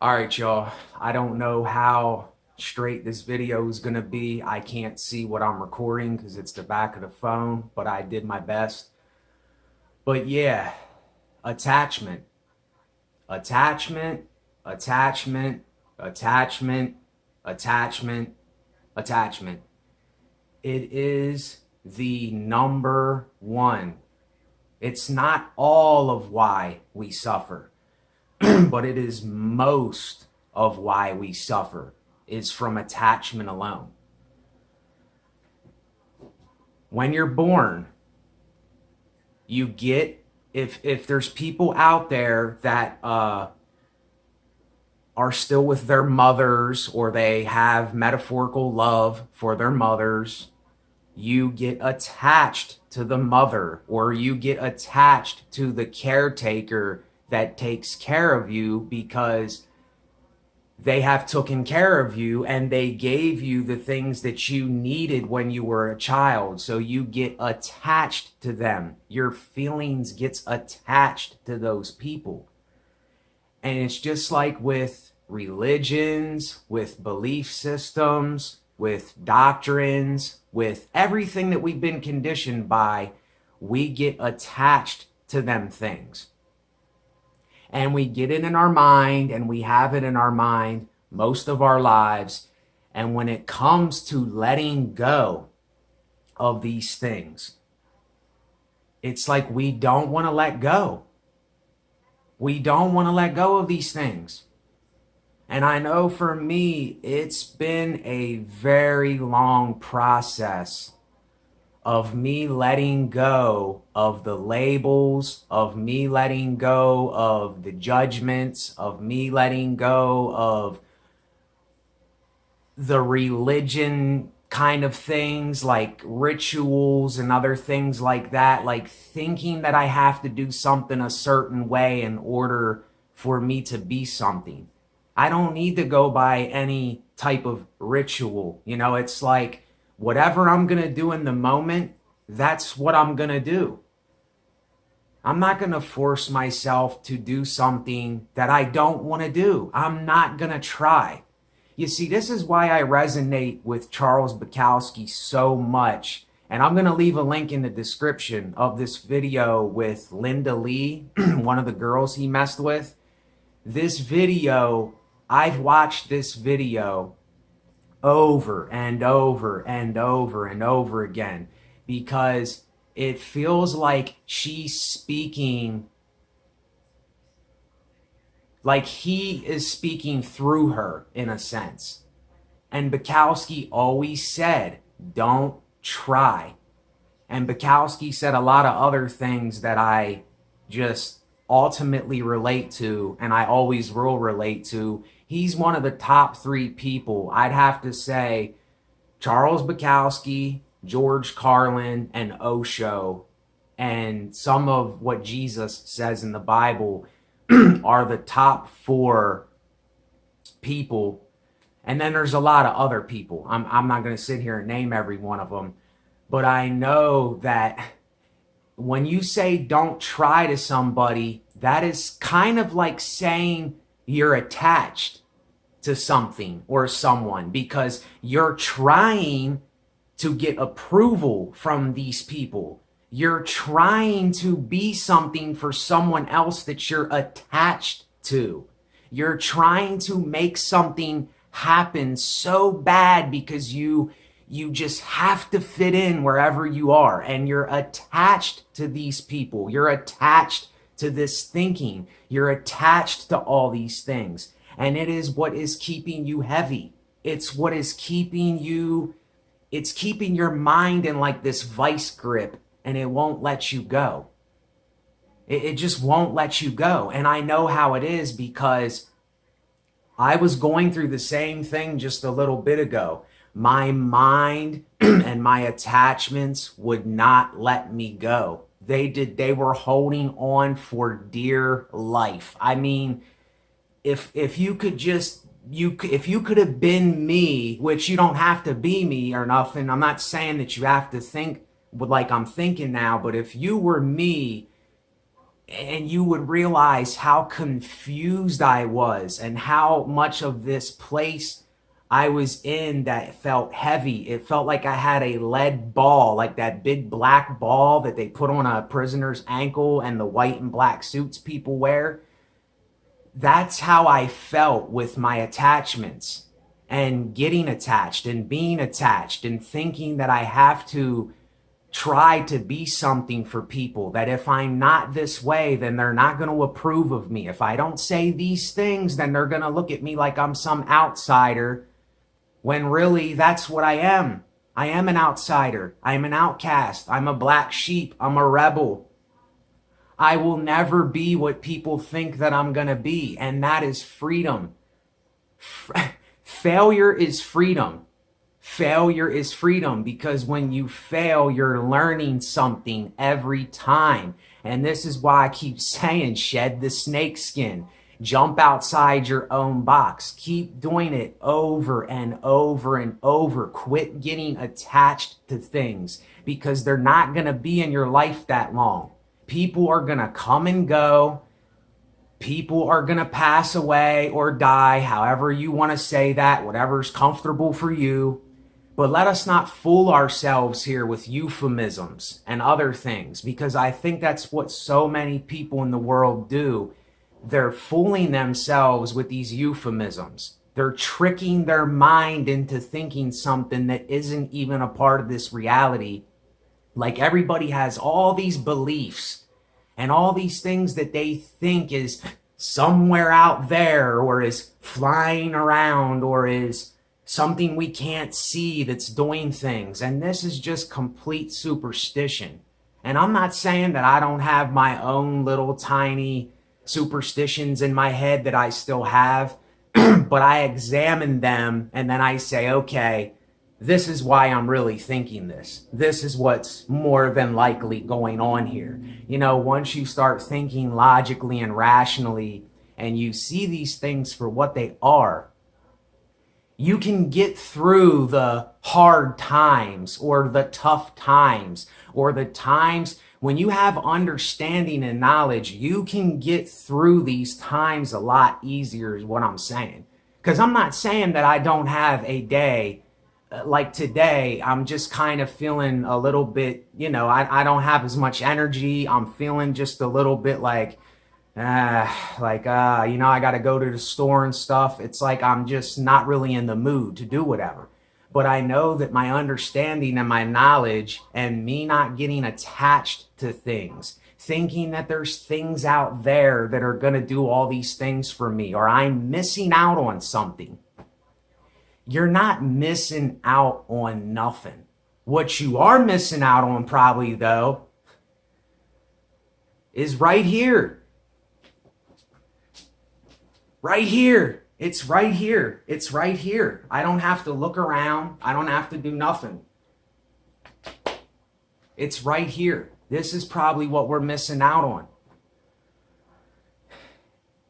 All right, y'all. I don't know how straight this video is going to be. I can't see what I'm recording because it's the back of the phone, but I did my best. But yeah, attachment, attachment, attachment, attachment, attachment, attachment. It is the number one. It's not all of why we suffer. But it is most of why we suffer is from attachment alone. When you're born, you get, if there's people out there that are still with their mothers, or they have metaphorical love for their mothers, you get attached to the mother, or you get attached to the caretaker that takes care of you because they have taken care of you and they gave you the things that you needed when you were a child. So you get attached to them. Your feelings gets attached to those people. And it's just like with religions, with belief systems, with doctrines, with everything that we've been conditioned by, we get attached to them things. And we get it in our mind, and we have it in our mind most of our lives. And when it comes to letting go of these things, it's like we don't want to let go. We don't want to let go of these things. And I know for me, it's been a very long process of me letting go of the labels, of me letting go of the judgments, of me letting go of the religion kind of things like rituals and other things like that, like thinking that I have to do something a certain way in order for me to be something. I don't need to go by any type of ritual. It's like, whatever I'm going to do in the moment, that's what I'm going to do. I'm not going to force myself to do something that I don't want to do. I'm not going to try. You see, this is why I resonate with Charles Bukowski so much. And I'm going to leave a link in the description of this video with Linda Lee, one of the girls he messed with. This video, I've watched this video over and over and over and over again, because it feels like she's speaking, like he is speaking through her in a sense. And Bukowski always said, don't try. And Bukowski said a lot of other things that I just ultimately relate to, and I always will relate to. He's one of the top 3 people. I'd have to say Charles Bukowski, George Carlin, and Osho, and some of what Jesus says in the Bible are the top 4 people. And then there's a lot of other people. I'm not going to sit here and name every one of them. But I know that when you say don't try to somebody, that is kind of like saying you're attached to something or someone, because you're trying to get approval from these people. You're trying to be something for someone else that you're attached to. You're trying to make something happen so bad because you just have to fit in wherever you are, and you're attached to these people. You're attached to this thinking. You're attached to all these things. And it is what is keeping you heavy. It's what is keeping you, it's keeping your mind in like this vice grip, and it won't let you go. It just won't let you go. And I know how it is, because I was going through the same thing just a little bit ago. My mind and my attachments would not let me go. They were holding on for dear life. I mean, if you could just, if you could have been me, which you don't have to be me or nothing. I'm not saying that you have to think like I'm thinking now, but if you were me, And you would realize how confused I was and how much of this place I was in that felt heavy. It felt like I had a lead ball, like that big black ball that they put on a prisoner's ankle and the white and black suits people wear. That's how I felt with my attachments and getting attached and being attached and thinking that I have to try to be something for people, that if I'm not this way, then they're not going to approve of me. If I don't say these things, then they're going to look at me like I'm some outsider, when really that's what I am. I am an outsider. I'm an outcast. I'm a black sheep. I'm a rebel. I will never be what people think that I'm going to be, and that is freedom. Failure is freedom. Failure is freedom, because when you fail, you're learning something every time. And this is why I keep saying, shed the snake skin. Jump outside your own box. Keep doing it over and over and over. Quit getting attached to things, because they're not going to be in your life that long. People are going to come and go. People are going to pass away or die, however you want to say that, whatever's comfortable for you. But let us not fool ourselves here with euphemisms and other things, because I think that's what so many people in the world do. They're fooling themselves with these euphemisms. They're tricking their mind into thinking something that isn't even a part of this reality. Like everybody has all these beliefs and all these things that they think is somewhere out there, or is flying around, or is something we can't see that's doing things. And this is just complete superstition. And I'm not saying that I don't have my own little tiny superstitions in my head that I still have, but I examine them and then I say, okay, this is why I'm really thinking this. This is what's more than likely going on here. You know, once you start thinking logically and rationally and you see these things for what they are, you can get through the hard times or the tough times or the times when you have understanding and knowledge. You can get through these times a lot easier, is what I'm saying. Because I'm not saying that I don't have a day like today. I'm just kind of feeling a little bit, I don't have as much energy. I'm feeling just a little bit like, I got to go to the store and stuff. It's like I'm just not really in the mood to do whatever. But I know that my understanding and my knowledge and me not getting attached to things, thinking that there's things out there that are going to do all these things for me, or I'm missing out on something. You're not missing out on nothing. What you are missing out on probably, though, is right here. Right here. It's right here. It's right here. I don't have to look around. I don't have to do nothing. It's right here. This is probably what we're missing out on.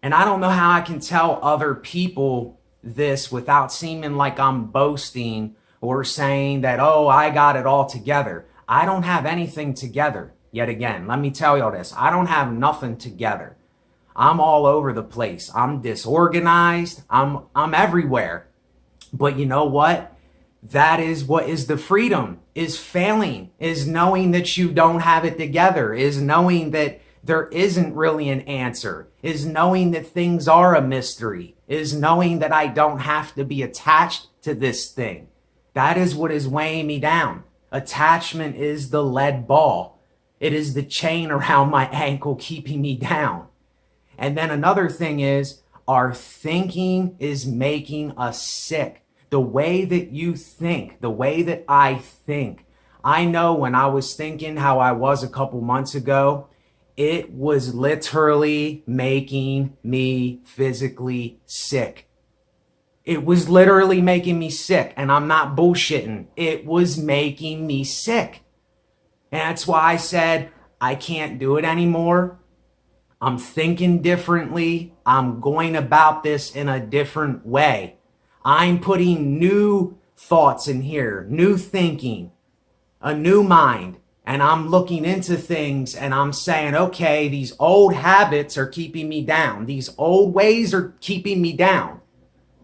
And I don't know how I can tell other people this without seeming like I'm boasting or saying that, oh, I got it all together. I don't have anything together. Yet again, let me tell y'all this. I don't have nothing together. I'm all over the place. I'm disorganized. I'm everywhere. But you know what? That is what is the freedom, is failing, is knowing that you don't have it together, is knowing that there isn't really an answer, is knowing that things are a mystery, is knowing that I don't have to be attached to this thing. That is what is weighing me down. Attachment is the lead ball. It is the chain around my ankle keeping me down. And then another thing is, our thinking is making us sick. The way that you think, the way that I think. I know when I was thinking how I was a couple months ago, it was literally making me physically sick. It was literally making me sick, and I'm not bullshitting. It was making me sick. And that's why I said, I can't do it anymore. I'm thinking differently. I'm going about this in a different way. I'm putting new thoughts in here, new thinking, a new mind. And I'm looking into things and I'm saying, okay, these old habits are keeping me down. These old ways are keeping me down.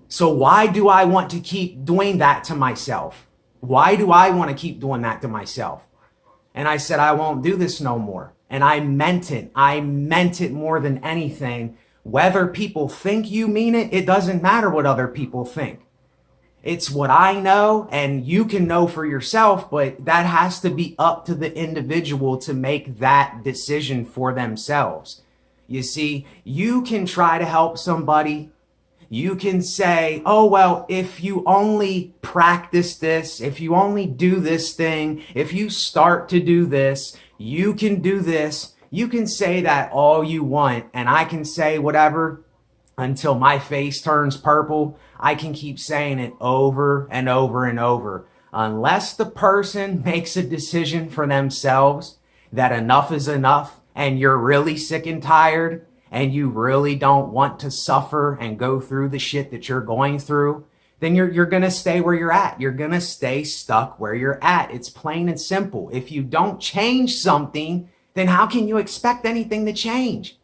So why do I want to keep doing that to myself? Why do I want to keep doing that to myself? And I said, I won't do this no more. And I meant it. I meant it more than anything. Whether people think you mean it, it doesn't matter what other people think. It's what I know, and you can know for yourself, but that has to be up to the individual to make that decision for themselves. You see, you can try to help somebody. You can say, oh, well, if you only practice this, if you only do this thing, if you start to do this, you can do this. You can say that all you want, and I can say whatever until my face turns purple. I can keep saying it over and over and over. Unless the person makes a decision for themselves that enough is enough and you're really sick and tired and you really don't want to suffer and go through the shit that you're going through, then you're going to stay where you're at. You're going to stay stuck where you're at. It's plain and simple. If you don't change something, then how can you expect anything to change?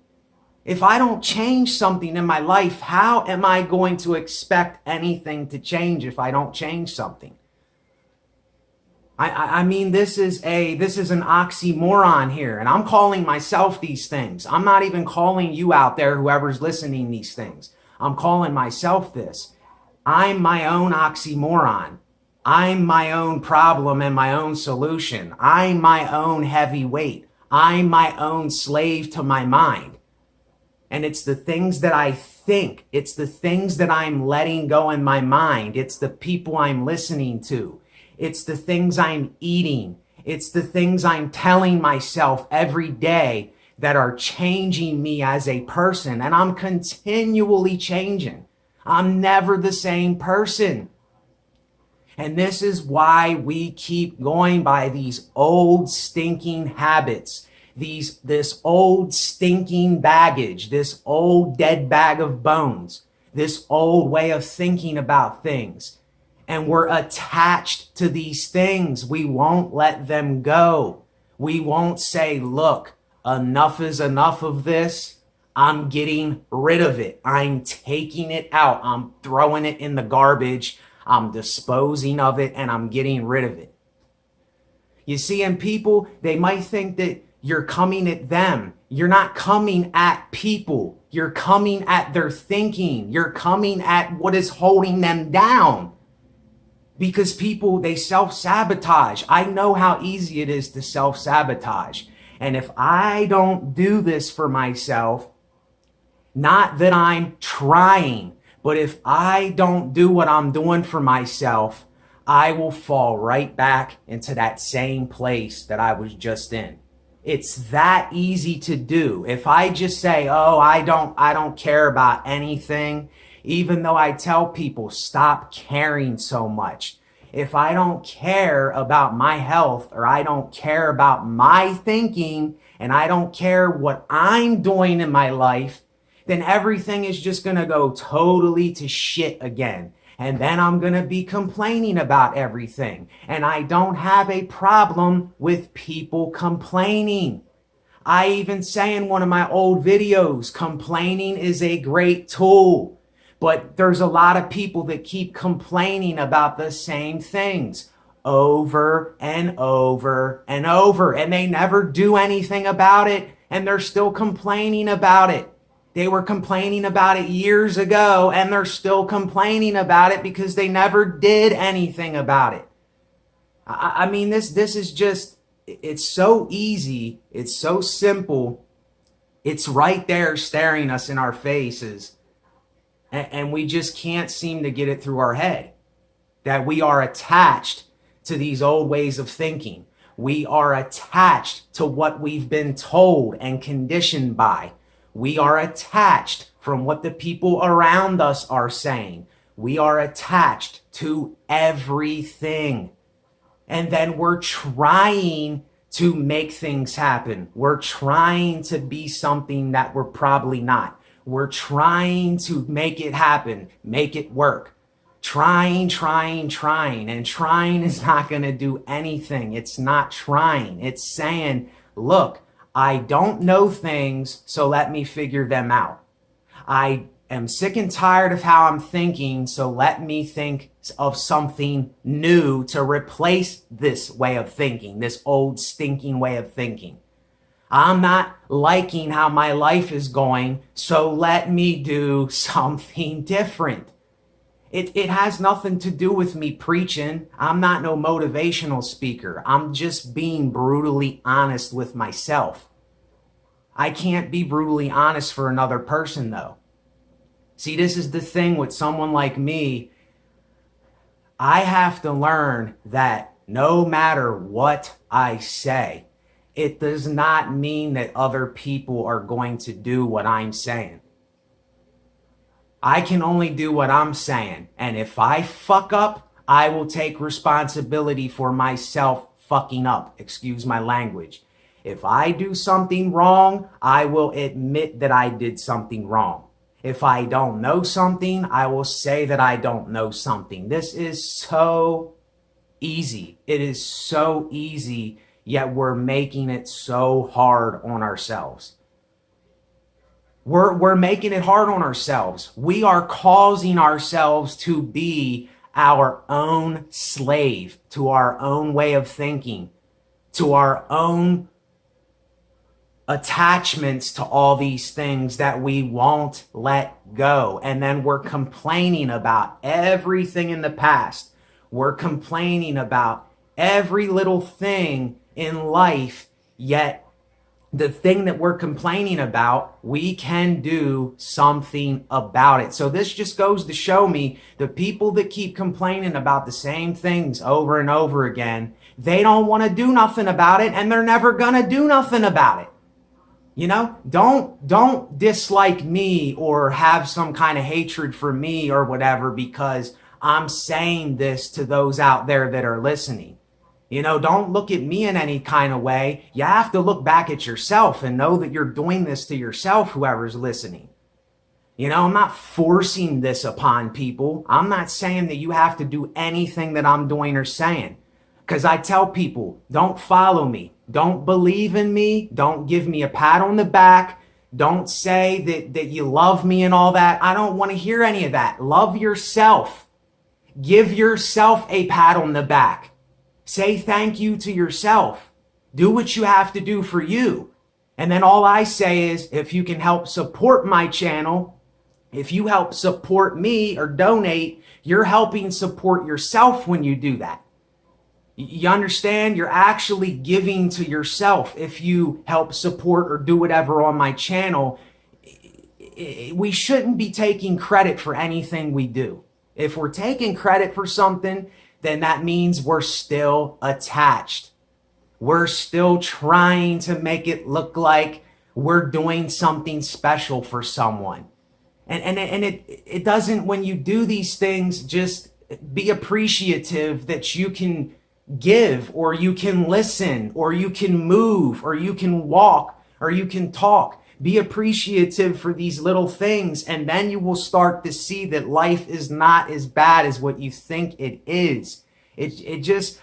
If I don't change something in my life, how am I going to expect anything to change if I don't change something? I mean, this is an oxymoron here, and I'm calling myself these things. I'm not even calling you out there, whoever's listening, these things. I'm calling myself this. I'm my own oxymoron. I'm my own problem and my own solution. I'm my own heavy weight. I'm my own slave to my mind. And it's the things that I think. It's the things that I'm letting go in my mind. It's the people I'm listening to. It's the things I'm eating. It's the things I'm telling myself every day that are changing me as a person. And I'm continually changing. I'm never the same person. And this is why we keep going by these old stinking habits. This old stinking baggage, this old dead bag of bones, this old way of thinking about things. And we're attached to these things. We won't let them go. We won't say, look, enough is enough of this. I'm getting rid of it. I'm taking it out. I'm throwing it in the garbage. I'm disposing of it and I'm getting rid of it. You see, and people, they might think that you're coming at them. You're not coming at people. You're coming at their thinking. You're coming at what is holding them down. Because people, they self-sabotage. I know how easy it is to self-sabotage. And if I don't do this for myself, not that I'm trying, but if I don't do what I'm doing for myself, I will fall right back into that same place that I was just in. It's that easy to do. If I just say, oh, I don't care about anything, even though I tell people stop caring so much. If I don't care about my health, or I don't care about my thinking, and I don't care what I'm doing in my life, then everything is just going to go totally to shit again. And then I'm going to be complaining about everything. And I don't have a problem with people complaining. I even say in one of my old videos, complaining is a great tool. But there's a lot of people that keep complaining about the same things over and over and over. And they never do anything about it. And they're still complaining about it. They were complaining about it years ago, and they're still complaining about it because they never did anything about it. I mean, this is just, it's so easy. It's so simple. It's right there staring us in our faces. And we just can't seem to get it through our head that we are attached to these old ways of thinking. We are attached to what we've been told and conditioned by. We are attached from what the people around us are saying. We are attached to everything. And then we're trying to make things happen. We're trying to be something that we're probably not. We're trying to make it happen, make it work. trying, and trying is not going to do anything. It's not trying. It's saying, look, I don't know things, so let me figure them out. I am sick and tired of how I'm thinking, so let me think of something new to replace this way of thinking, this old stinking way of thinking. I'm not liking how my life is going, so let me do something different. It has nothing to do with me preaching. I'm not no motivational speaker. I'm just being brutally honest with myself. I can't be brutally honest for another person, though. See, this is the thing with someone like me. I have to learn that no matter what I say, it does not mean that other people are going to do what I'm saying. I can only do what I'm saying. And if I fuck up, I will take responsibility for myself fucking up. Excuse my language. If I do something wrong, I will admit that I did something wrong. If I don't know something, I will say that I don't know something. This is so easy. It is so easy, yet we're making it so hard on ourselves. We're making it hard on ourselves. We are causing ourselves to be our own slave to our own way of thinking, to our own attachments to all these things that we won't let go. And then we're complaining about everything in the past. We're complaining about every little thing in life, yet the thing that we're complaining about, we can do something about it. So this just goes to show me the people that keep complaining about the same things over and over again, they don't want to do nothing about it, and they're never going to do nothing about it. You know, don't dislike me or have some kind of hatred for me or whatever because I'm saying this to those out there that are listening. You know, don't look at me in any kind of way. You have to look back at yourself and know that you're doing this to yourself, whoever's listening. You know, I'm not forcing this upon people. I'm not saying that you have to do anything that I'm doing or saying. Because I tell people, don't follow me. Don't believe in me. Don't give me a pat on the back. Don't say that you love me and all that. I don't want to hear any of that. Love yourself. Give yourself a pat on the back. Say thank you to yourself. Do what you have to do for you. And then all I say is, if you can help support my channel, if you help support me or donate, you're helping support yourself when you do that. You understand? You're actually giving to yourself if you help support or do whatever on my channel. We shouldn't be taking credit for anything we do. If we're taking credit for something, then that means we're still attached. We're still trying to make it look like we're doing something special for someone. And it doesn't, when you do these things, just be appreciative that you can give, or you can listen, or you can move, or you can walk, or you can talk. Be appreciative for these little things, and then you will start to see that life is not as bad as what you think it is.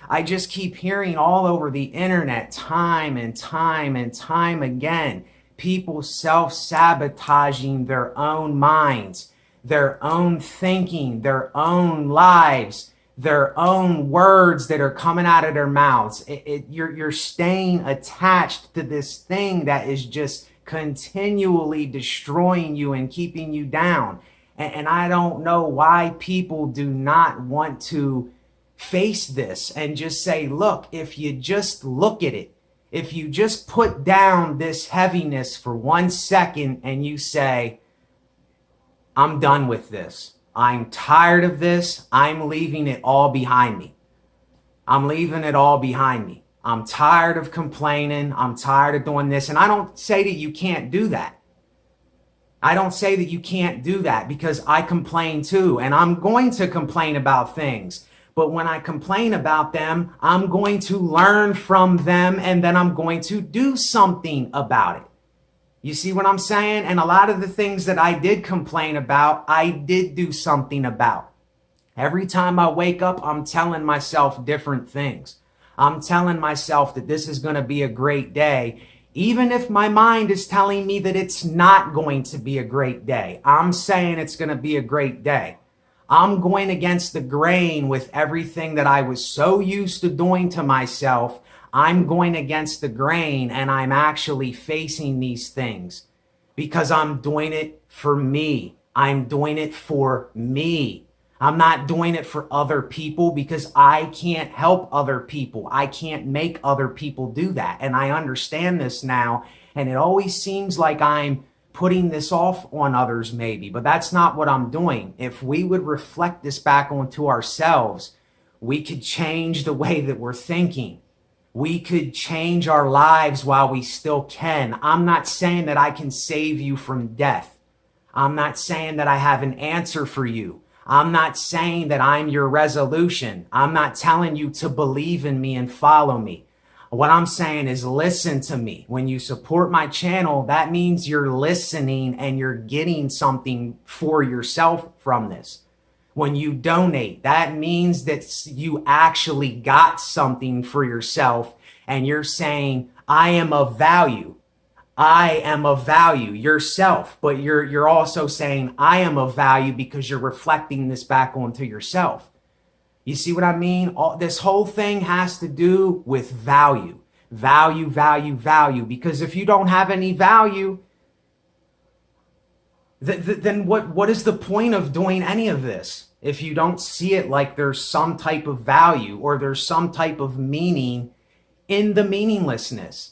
I just keep hearing all over the internet time and time and time again, people self-sabotaging their own minds, their own thinking, their own lives, their own words that are coming out of their mouths. You're staying attached to this thing that is just continually destroying you and keeping you down. And I don't know why people do not want to face this and just say, look, if you just look at it, if you just put down this heaviness for 1 second and you say, I'm done with this. I'm tired of this. I'm leaving it all behind me. I'm leaving it all behind me. I'm tired of complaining. I'm tired of doing this. And I don't say that you can't do that. I don't say that you can't do that, because I complain too. And I'm going to complain about things. But when I complain about them, I'm going to learn from them, and then I'm going to do something about it. You see what I'm saying? And a lot of the things that I did complain about, I did do something about. Every time I wake up, I'm telling myself different things. I'm telling myself that this is going to be a great day, even if my mind is telling me that it's not going to be a great day. I'm saying it's going to be a great day. I'm going against the grain with everything that I was so used to doing to myself. I'm going against the grain, and I'm actually facing these things because I'm doing it for me. I'm doing it for me. I'm not doing it for other people because I can't help other people. I can't make other people do that. And I understand this now. And it always seems like I'm putting this off on others maybe, but that's not what I'm doing. If we would reflect this back onto ourselves, we could change the way that we're thinking. We could change our lives while we still can. I'm not saying that I can save you from death. I'm not saying that I have an answer for you. I'm not saying that I'm your resolution. I'm not telling you to believe in me and follow me. What I'm saying is listen to me. When you support my channel, that means you're listening and you're getting something for yourself from this. When you donate, that means that you actually got something for yourself and you're saying, I am of value. I am of value yourself, but you're also saying I am of value because you're reflecting this back onto yourself. You see what I mean? This whole thing has to do with value, value, value, value. Because if you don't have any value, then what is the point of doing any of this? If you don't see it like there's some type of value or there's some type of meaning in the meaninglessness.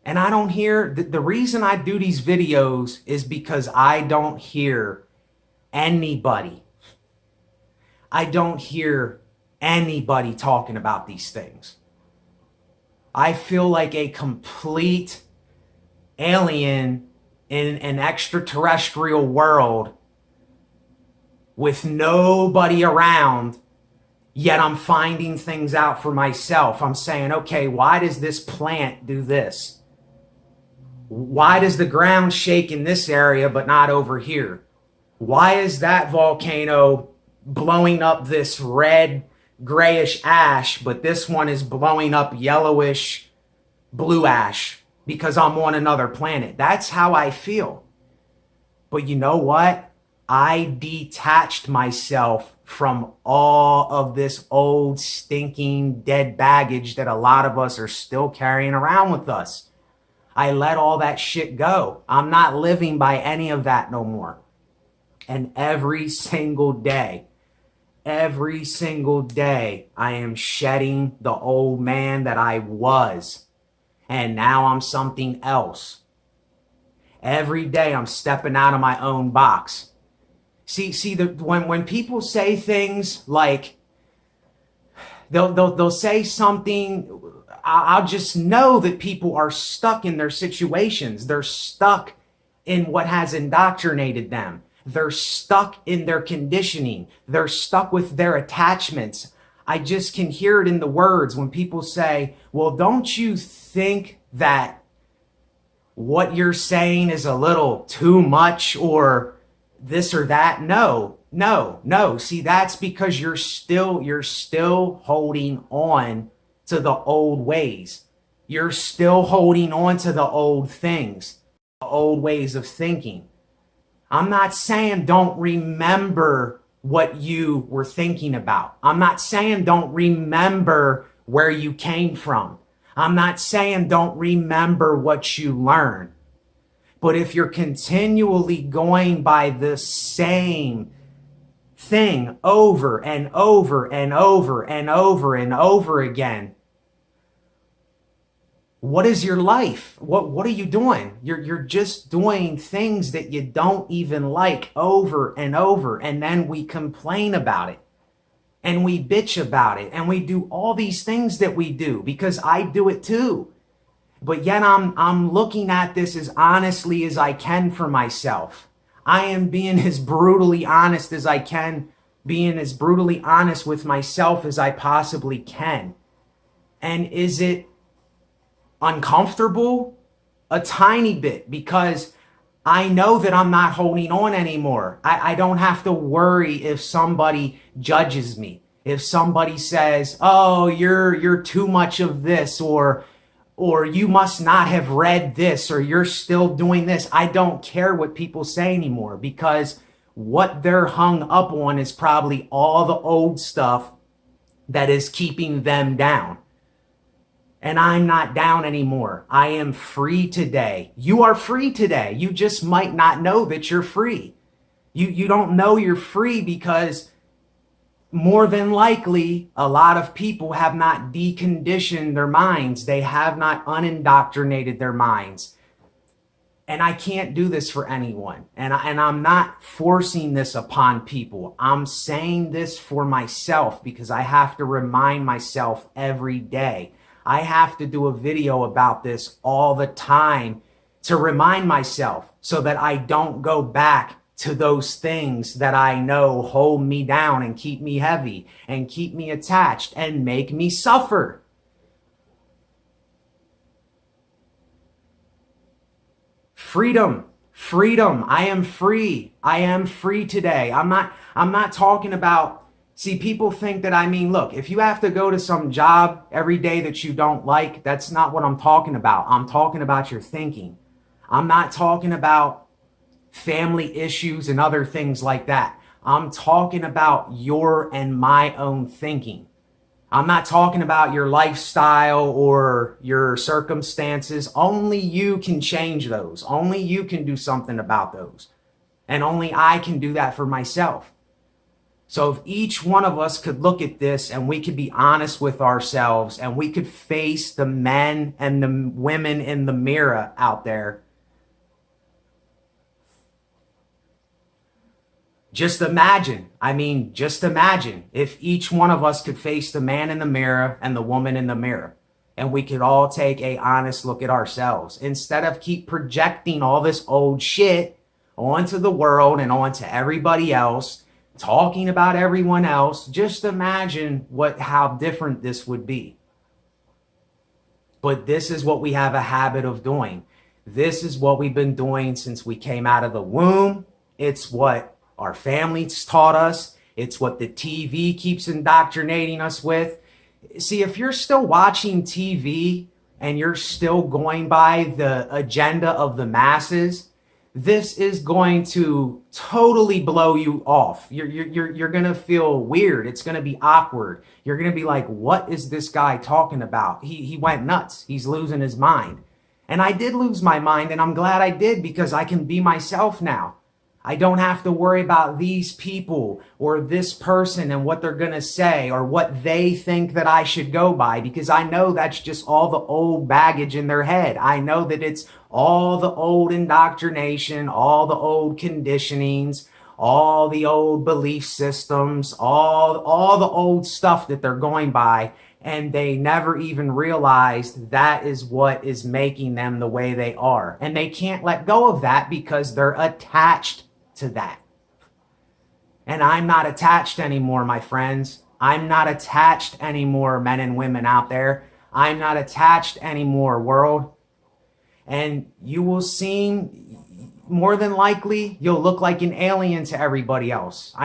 And I don't hear, the reason I do these videos is because I don't hear anybody. I don't hear anybody talking about these things. I feel like a complete alien in an extraterrestrial world with nobody around, yet I'm finding things out for myself. I'm saying, okay, why does this plant do this? Why does the ground shake in this area but not over here? Why is that volcano blowing up this red, grayish ash, but this one is blowing up yellowish, blue ash because I'm on another planet? That's how I feel. But you know what? I detached myself from all of this old, stinking, dead baggage that a lot of us are still carrying around with us. I let all that shit go. I'm not living by any of that no more. And every single day, I am shedding the old man that I was. And now I'm something else. Every day I'm stepping out of my own box. When people say things like, they'll say something, I'll just know that people are stuck in their situations. They're stuck in what has indoctrinated them. They're stuck in their conditioning. They're stuck with their attachments. I just can hear it in the words when people say, well, don't you think that what you're saying is a little too much or this or that? No. See, that's because you're still holding on to the old ways. You're still holding on to the old things, the old ways of thinking. I'm not saying don't remember what you were thinking about. I'm not saying don't remember where you came from. I'm not saying don't remember what you learned. But if you're continually going by the same thing over and over and over and over and over again, what is your life? What are you doing? You're just doing things that you don't even like over and over. And then we complain about it and we bitch about it and we do all these things that we do because I do it too. But yet I'm looking at this as honestly as I can for myself. I am being as brutally honest as I can, being as brutally honest with myself as I possibly can. And is it uncomfortable? A tiny bit, because I know that I'm not holding on anymore. I don't have to worry if somebody judges me. If somebody says, "Oh, you're too much of this," or "You must not have read this," or "You're still doing this." I don't care what people say anymore, because what they're hung up on is probably all the old stuff that is keeping them down. And I'm not down anymore. I am free today. You are free today. You just might not know that you're free. You don't know you're free because more than likely, a lot of people have not deconditioned their minds. They have not unindoctrinated their minds. And I can't do this for anyone. And I'm not forcing this upon people. I'm saying this for myself because I have to remind myself every day. I have to do a video about this all the time to remind myself so that I don't go back to those things that I know hold me down and keep me heavy and keep me attached and make me suffer. Freedom, freedom. I am free. I am free today. I'm not talking about, see, people think that, look, if you have to go to some job every day that you don't like, that's not what I'm talking about. I'm talking about your thinking. I'm not talking about family issues and other things like that. I'm talking about your and my own thinking. I'm not talking about your lifestyle or your circumstances. Only you can change those. Only you can do something about those. And only I can do that for myself. So if each one of us could look at this and we could be honest with ourselves and we could face the men and the women in the mirror out there. Just imagine if each one of us could face the man in the mirror and the woman in the mirror, and we could all take a honest look at ourselves instead of keep projecting all this old shit onto the world and onto everybody else, talking about everyone else. Just imagine how different this would be. But this is what we have a habit of doing. This is what we've been doing since we came out of the womb. It's what our families taught us. It's what the TV keeps indoctrinating us with. See, if you're still watching TV and you're still going by the agenda of the masses, this is going to totally blow you off. You're going to feel weird. It's going to be awkward. You're going to be like, what is this guy talking about? He went nuts. He's losing his mind. And I did lose my mind, and I'm glad I did, because I can be myself now. I don't have to worry about these people or this person and what they're going to say or what they think that I should go by, because I know that's just all the old baggage in their head. I know that it's all the old indoctrination, all the old conditionings, all the old belief systems, all the old stuff that they're going by. And they never even realized that is what is making them the way they are. And they can't let go of that because they're attached to that. And I'm not attached anymore, my friends. I'm not attached anymore, men and women out there. I'm not attached anymore, world. And you will seem, more than likely, you'll look like an alien to everybody else.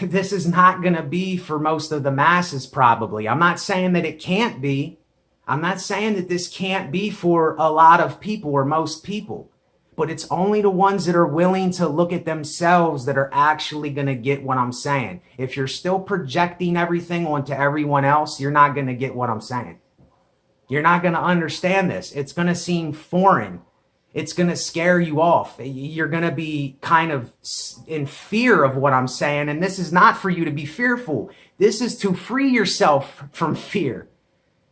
This is not going to be for most of the masses, probably. I'm not saying that it can't be. I'm not saying that this can't be for a lot of people or most people. But it's only the ones that are willing to look at themselves that are actually going to get what I'm saying. If you're still projecting everything onto everyone else, you're not going to get what I'm saying. You're not going to understand this. It's going to seem foreign. It's going to scare you off. You're going to be kind of in fear of what I'm saying. And this is not for you to be fearful. This is to free yourself from fear.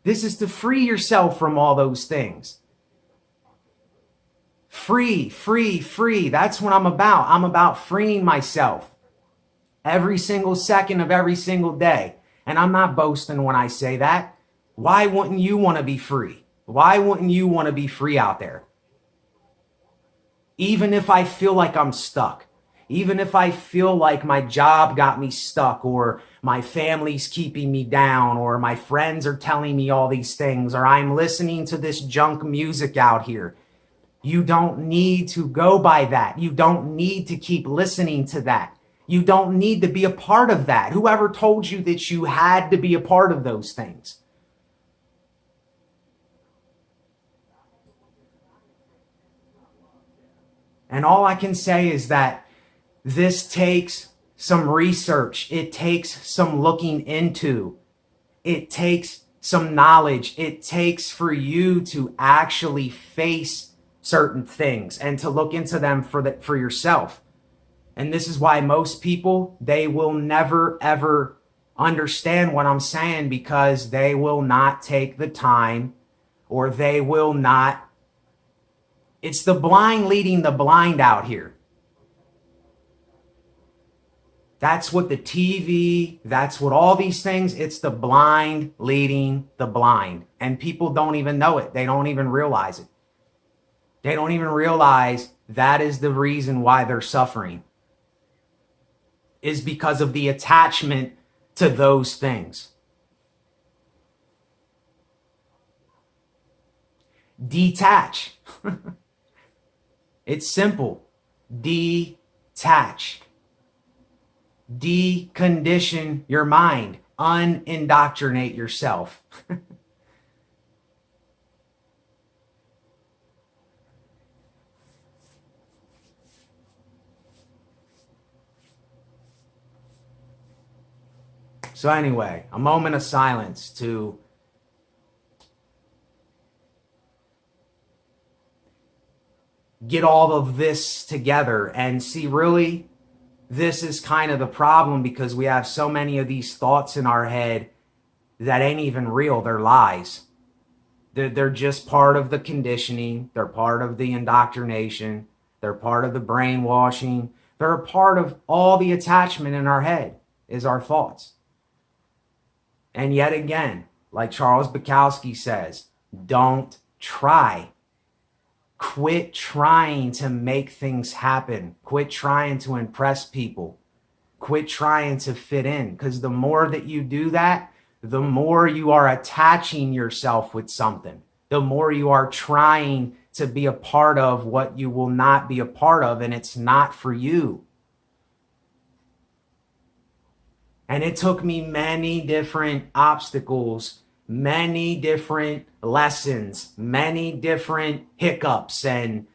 This is to free yourself from all those things. Free, free, free. That's what I'm about. I'm about freeing myself every single second of every single day. And I'm not boasting when I say that. Why wouldn't you want to be free? Why wouldn't you want to be free out there? Even if I feel like I'm stuck, even if I feel like my job got me stuck, or my family's keeping me down, or my friends are telling me all these things, or I'm listening to this junk music out here. You don't need to go by that. You don't need to keep listening to that. You don't need to be a part of that. Whoever told you that you had to be a part of those things? And all I can say is that this takes some research. It takes some looking into. It takes some knowledge. It takes for you to actually face certain things and to look into them for yourself. And this is why most people, they will never, ever understand what I'm saying, because they will not take the time, or they will not. It's the blind leading the blind out here. That's what the TV, that's what all these things, it's the blind leading the blind. And people don't even know it. They don't even realize it. They don't even realize that is the reason why they're suffering, is because of the attachment to those things. Detach. It's simple. Detach. Decondition your mind. Unindoctrinate yourself. So anyway, a moment of silence to get all of this together and see, really, this is kind of the problem, because we have so many of these thoughts in our head that ain't even real. They're lies. They're just part of the conditioning. They're part of the indoctrination. They're part of the brainwashing. They're a part of all the attachment in our head is our thoughts. And yet again, like Charles Bukowski says, don't try. Quit trying to make things happen. Quit trying to impress people. Quit trying to fit in. Because the more that you do that, the more you are attaching yourself with something. The more you are trying to be a part of what you will not be a part of, and it's not for you. And it took me many different obstacles, many different lessons, many different hiccups and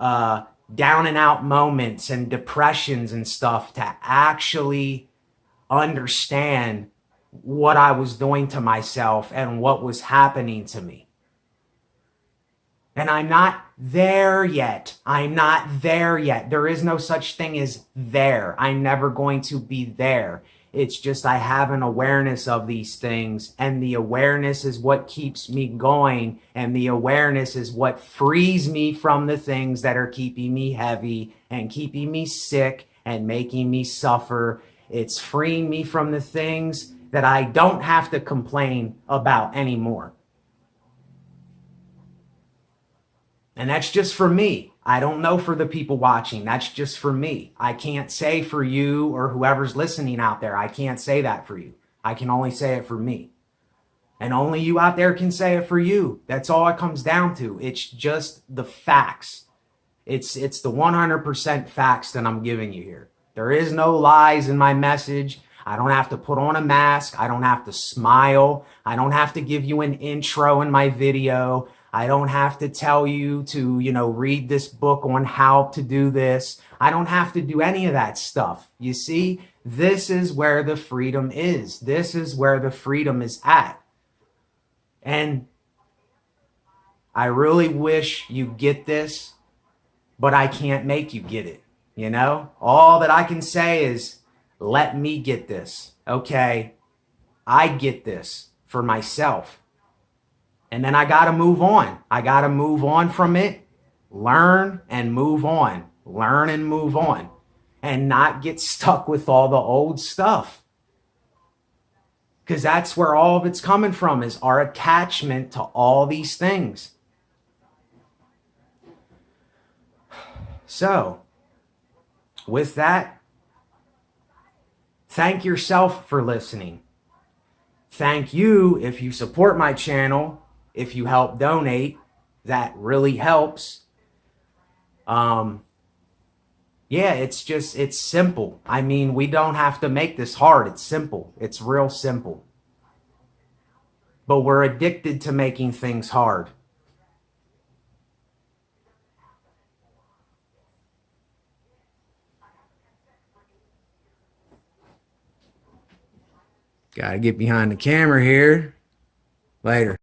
down and out moments and depressions and stuff to actually understand what I was doing to myself and what was happening to me. And I'm not there yet. I'm not there yet. There is no such thing as there. I'm never going to be there. It's just I have an awareness of these things, and the awareness is what keeps me going, and the awareness is what frees me from the things that are keeping me heavy and keeping me sick and making me suffer. It's freeing me from the things that I don't have to complain about anymore. And that's just for me. I don't know for the people watching. That's just for me. I can't say for you or whoever's listening out there. I can't say that for you. I can only say it for me. And only you out there can say it for you. That's all it comes down to. It's just the facts. It's the 100% facts that I'm giving you here. There is no lies in my message. I don't have to put on a mask. I don't have to smile. I don't have to give you an intro in my video. I don't have to tell you to, read this book on how to do this. I don't have to do any of that stuff. You see, this is where the freedom is. This is where the freedom is at. And I really wish you get this, but I can't make you get it. All that I can say is, let me get this. Okay. I get this for myself. And then I got to move on. I got to move on from it, learn and move on, learn and move on, and not get stuck with all the old stuff. Because that's where all of it's coming from, is our attachment to all these things. So, with that, thank yourself for listening. Thank you if you support my channel. If you help donate, that really helps. Yeah, it's simple. I mean, we don't have to make this hard. It's simple. It's real simple. But we're addicted to making things hard. Gotta get behind the camera here. Later.